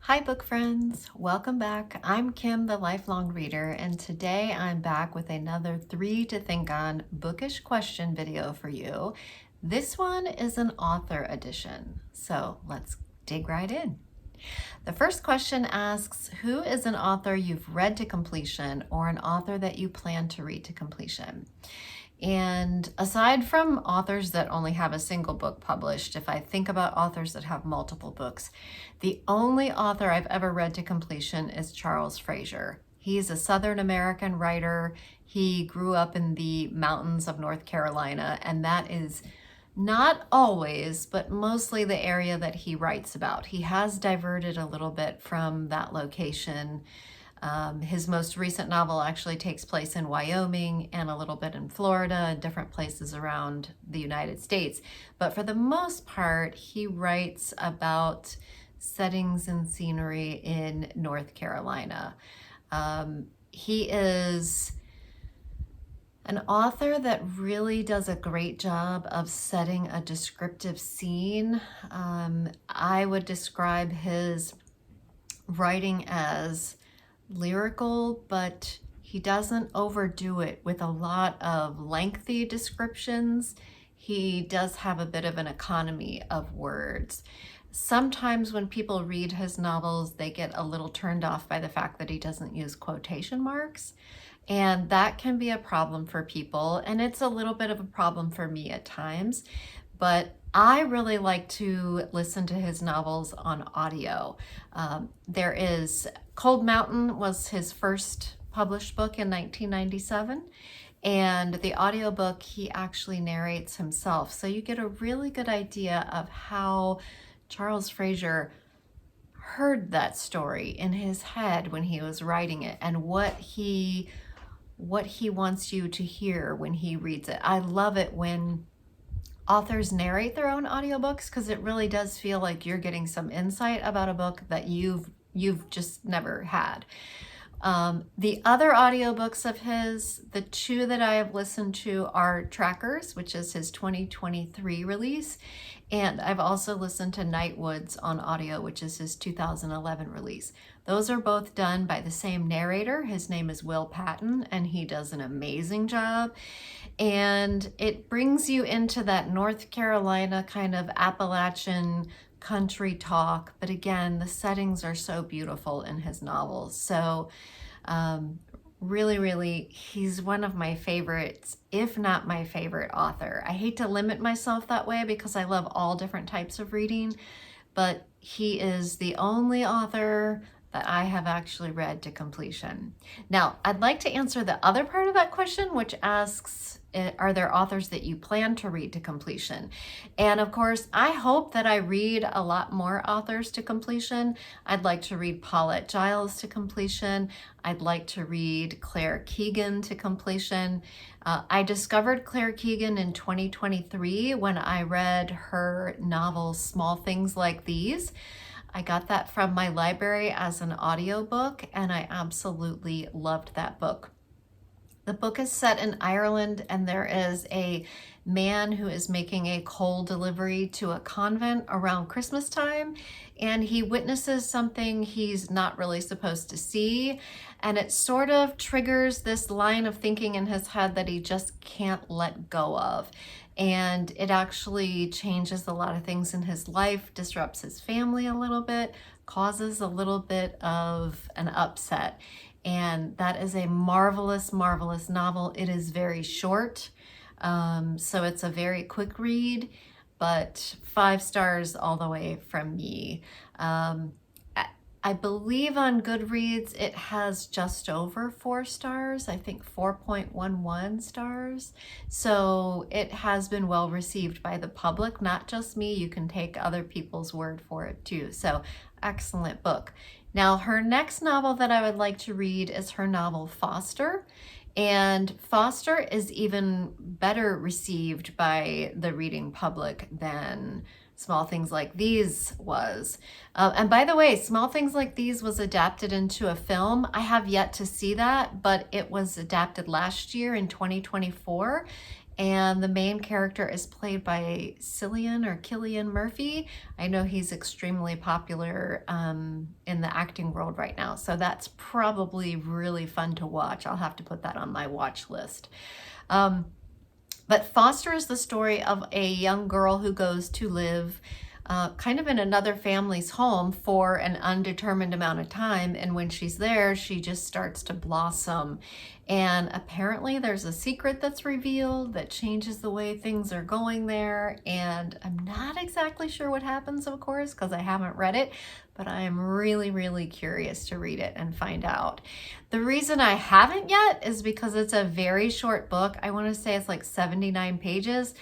Hi book friends, welcome back. I'm Kim, the lifelong reader, and today I'm back with another 3 to think on bookish question video for you. This one is an author edition, so let's dig right in. The first question asks, who is an author you've read to completion or an author that you plan to read to completion? And aside from authors that only have a single book published, if I think about authors that have multiple books, the only author I've ever read to completion is Charles Frazier. He's a Southern American writer. He grew up in the mountains of North Carolina, and that is not always, but mostly the area that he writes about. He has diverted a little bit from that location. His most recent novel actually takes place in Wyoming and a little bit in Florida and different places around the United States. But for the most part, he writes about settings and scenery in North Carolina. He is an author that really does a great job of setting a descriptive scene. I would describe his writing as lyrical, but he doesn't overdo it with a lot of lengthy descriptions. He does have a bit of an economy of words. Sometimes when people read his novels, they get a little turned off by the fact that he doesn't use quotation marks. And that can be a problem for people. And it's a little bit of a problem for me at times. But I really like to listen to his novels on audio. There is Cold Mountain was his first published book in 1997. And the audiobook, he actually narrates himself. So you get a really good idea of how Charles Frazier heard that story in his head when he was writing it and what he wants you to hear when he reads it. I love it when authors narrate their own audiobooks because it really does feel like you're getting some insight about a book that you've just never had. The other audiobooks of his, the 2 that I have listened to are Trackers, which is his 2023 release, and I've also listened to Nightwoods on audio, which is his 2011 release. Those are both done by the same narrator. His name is Will Patton, and he does an amazing job. And it brings you into that North Carolina kind of Appalachian country talk. But again, the settings are so beautiful in his novels. So really, he's one of my favorites, if not my favorite author. I hate to limit myself that way because I love all different types of reading, but he is the only author that I have actually read to completion. Now, I'd like to answer the other part of that question, which asks, are there authors that you plan to read to completion? And of course, I hope that I read a lot more authors to completion. I'd like to read Paulette Giles to completion. I'd like to read Claire Keegan to completion. I discovered Claire Keegan in 2023 when I read her novel, Small Things Like These. I got that from my library as an audiobook, and I absolutely loved that book. The book is set in Ireland, and there is a man who is making a coal delivery to a convent around Christmas time, and he witnesses something he's not really supposed to see, and it sort of triggers this line of thinking in his head that he just can't let go of. And it actually changes a lot of things in his life, disrupts his family a little bit, causes a little bit of an upset. And that is a marvelous novel. It is very short, so it's a very quick read, but 5 stars all the way from me. I believe on Goodreads it has just over 4 stars, I think 4.11 stars. So it has been well received by the public, not just me. You can take other people's word for it too. So excellent book. Now, her next novel that I would like to read is her novel Foster. And Foster is even better received by the reading public than Small Things Like These was. And by the way, Small Things Like These was adapted into a film. I have yet to see that, but it was adapted last year in 2024. And the main character is played by Cillian Murphy. I know he's extremely popular in in the acting world right now. So that's probably really fun to watch. I'll have to put that on my watch list. But Foster is the story of a young girl who goes to live kind of in another family's home for an undetermined amount of time. And when she's there, she just starts to blossom. And apparently there's a secret that's revealed that changes the way things are going there. And I'm not exactly sure what happens, of course, because I haven't read it, but I am really, really curious to read it and find out. The reason I haven't yet is because it's a very short book. I want to say it's like 79 pages.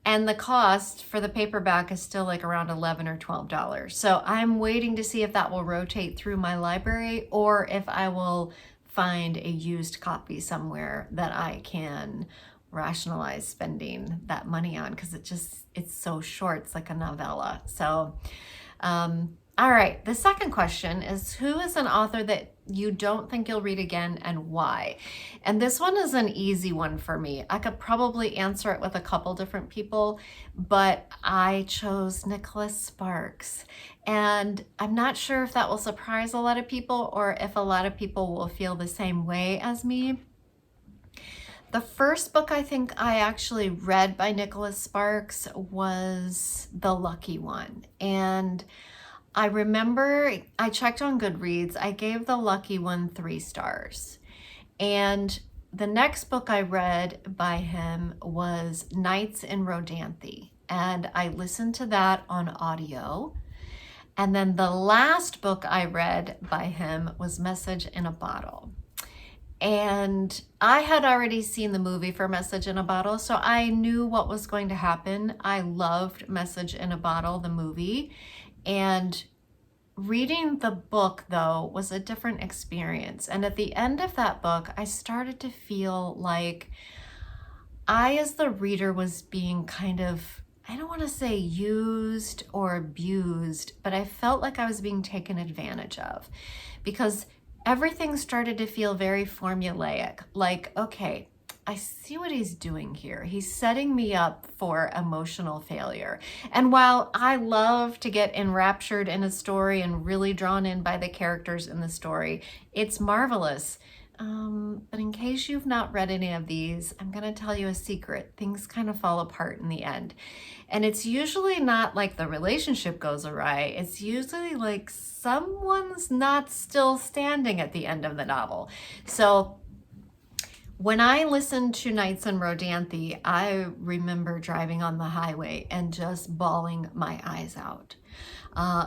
And the cost for the paperback is still like around $11 or $12. So I'm waiting to see if that will rotate through my library or if I will find a used copy somewhere that I can rationalize spending that money on, because it's so short. It's like a novella. So, all right. The second question is, who is an author that you don't think you'll read again and why? And this one is an easy one for me. I could probably answer it with a couple different people, but I chose Nicholas Sparks. And I'm not sure if that will surprise a lot of people or if a lot of people will feel the same way as me. The first book I think I actually read by Nicholas Sparks was The Lucky One. And I remember I checked on Goodreads. I gave The Lucky One 3 stars. And the next book I read by him was Nights in Rhodanthe. And I listened to that on audio. And then the last book I read by him was Message in a Bottle. And I had already seen the movie for Message in a Bottle, so I knew what was going to happen. I loved Message in a Bottle, the movie. And reading the book, though, was a different experience. And at the end of that book, I started to feel like I, as the reader, was being kind of, I don't want to say used or abused, but I felt like I was being taken advantage of, because everything started to feel very formulaic. Like, okay, I see what he's doing here. He's setting me up for emotional failure. And while I love to get enraptured in a story and really drawn in by the characters in the story, it's marvelous. But in case you've not read any of these, I'm going to tell you a secret. Things kind of fall apart in the end. And it's usually not like the relationship goes awry. It's usually like someone's not still standing at the end of the novel. So when I listened to Nights in Rhodanthe, I remember driving on the highway and just bawling my eyes out.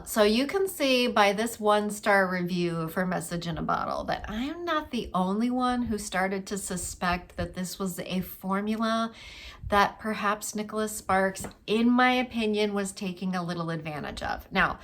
So you can see by this 1-star review for Message in a Bottle that I am not the only one who started to suspect that this was a formula that perhaps Nicholas Sparks, in my opinion, was taking a little advantage of. Now,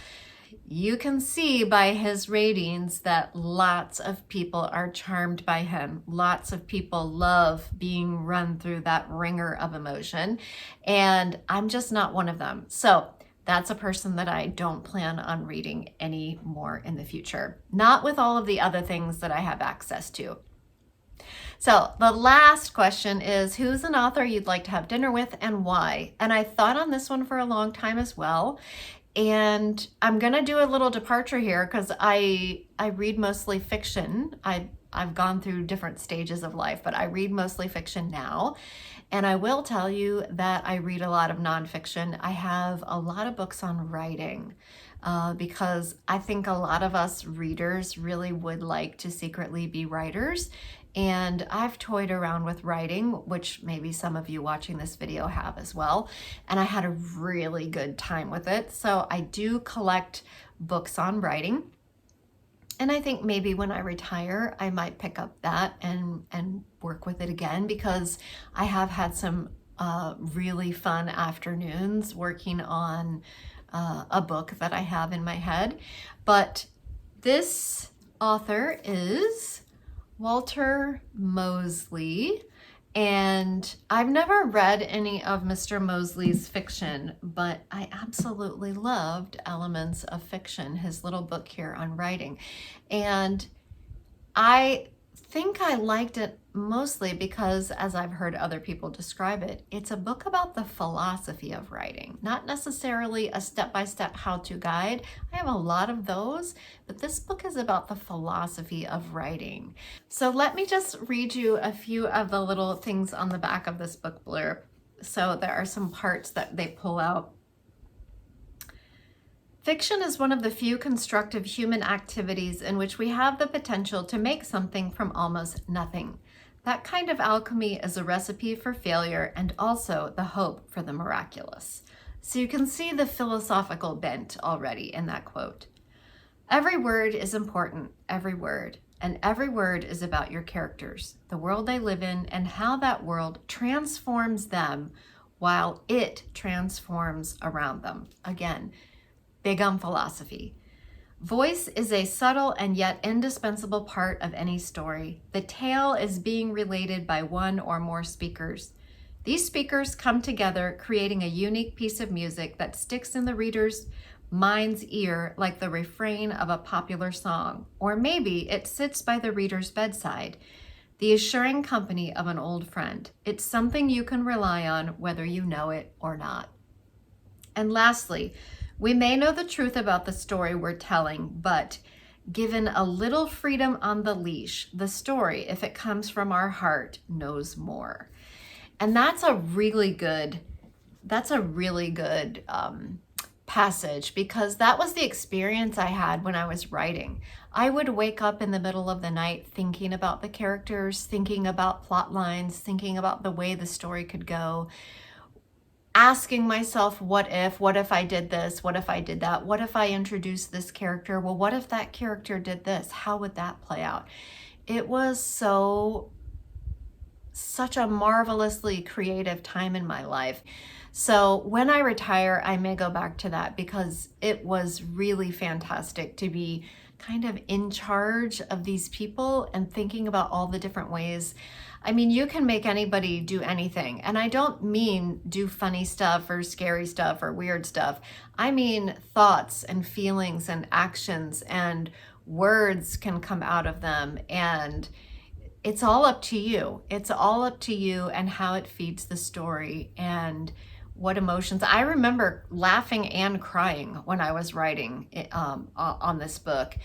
you can see by his ratings that lots of people are charmed by him. Lots of people love being run through that ringer of emotion, and I'm just not one of them. So that's a person that I don't plan on reading any more in the future. Not with all of the other things that I have access to. So the last question is, who's an author you'd like to have dinner with and why? And I thought on this one for a long time as well. And I'm going to do a little departure here because I read mostly fiction. I've gone through different stages of life, but I read mostly fiction now. And I will tell you that I read a lot of nonfiction. I have a lot of books on writing because I think a lot of us readers really would like to secretly be writers. And I've toyed around with writing, which maybe some of you watching this video have as well. And I had a really good time with it. So I do collect books on writing. And I think maybe when I retire, I might pick up that and work with it again, because I have had some really fun afternoons working on a book that I have in my head. But this author is Walter Mosley, and I've never read any of Mr. Mosley's fiction, but I absolutely loved Elements of Fiction, his little book here on writing. And I think I liked it mostly because, as I've heard other people describe it, it's a book about the philosophy of writing, not necessarily a step-by-step how-to guide. I have a lot of those, but this book is about the philosophy of writing. So let me just read you a few of the little things on the back of this book blurb. So there are some parts that they pull out. Fiction is one of the few constructive human activities in which we have the potential to make something from almost nothing. That kind of alchemy is a recipe for failure and also the hope for the miraculous. So you can see the philosophical bent already in that quote. Every word is important, every word, and every word is about your characters, the world they live in, and how that world transforms them while it transforms around them. Again, big on philosophy. Voice is a subtle and yet indispensable part of any story. The tale is being related by one or more speakers. These speakers come together, creating a unique piece of music that sticks in the reader's mind's ear like the refrain of a popular song, or maybe it sits by the reader's bedside, the assuring company of an old friend. It's something you can rely on whether you know it or not. And lastly, we may know the truth about the story we're telling, but given a little freedom on the leash, the story, if it comes from our heart, knows more. And that's a really good passage, because that was the experience I had when I was writing. I would wake up in the middle of the night thinking about the characters, thinking about plot lines, thinking about the way the story could go, asking myself, what if I did this? What if I did that? What if I introduced this character? Well, what if that character did this? How would that play out? It was such a marvelously creative time in my life. So when I retire, I may go back to that because it was really fantastic to be kind of in charge of these people and thinking about all the different ways. I mean, you can make anybody do anything. And I don't mean do funny stuff or scary stuff or weird stuff. I mean thoughts and feelings and actions and words can come out of them. And it's all up to you. It's all up to you and how it feeds the story and what emotions. I remember laughing and crying when I was writing on this book.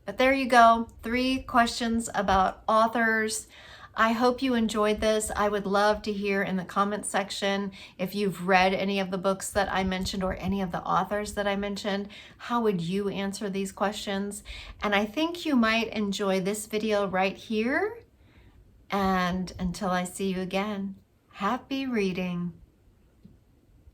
But there you go, 3 questions about authors. I hope you enjoyed this. I would love to hear in the comments section if you've read any of the books that I mentioned or any of the authors that I mentioned. How would you answer these questions? And I think you might enjoy this video right here. And until I see you again, happy reading.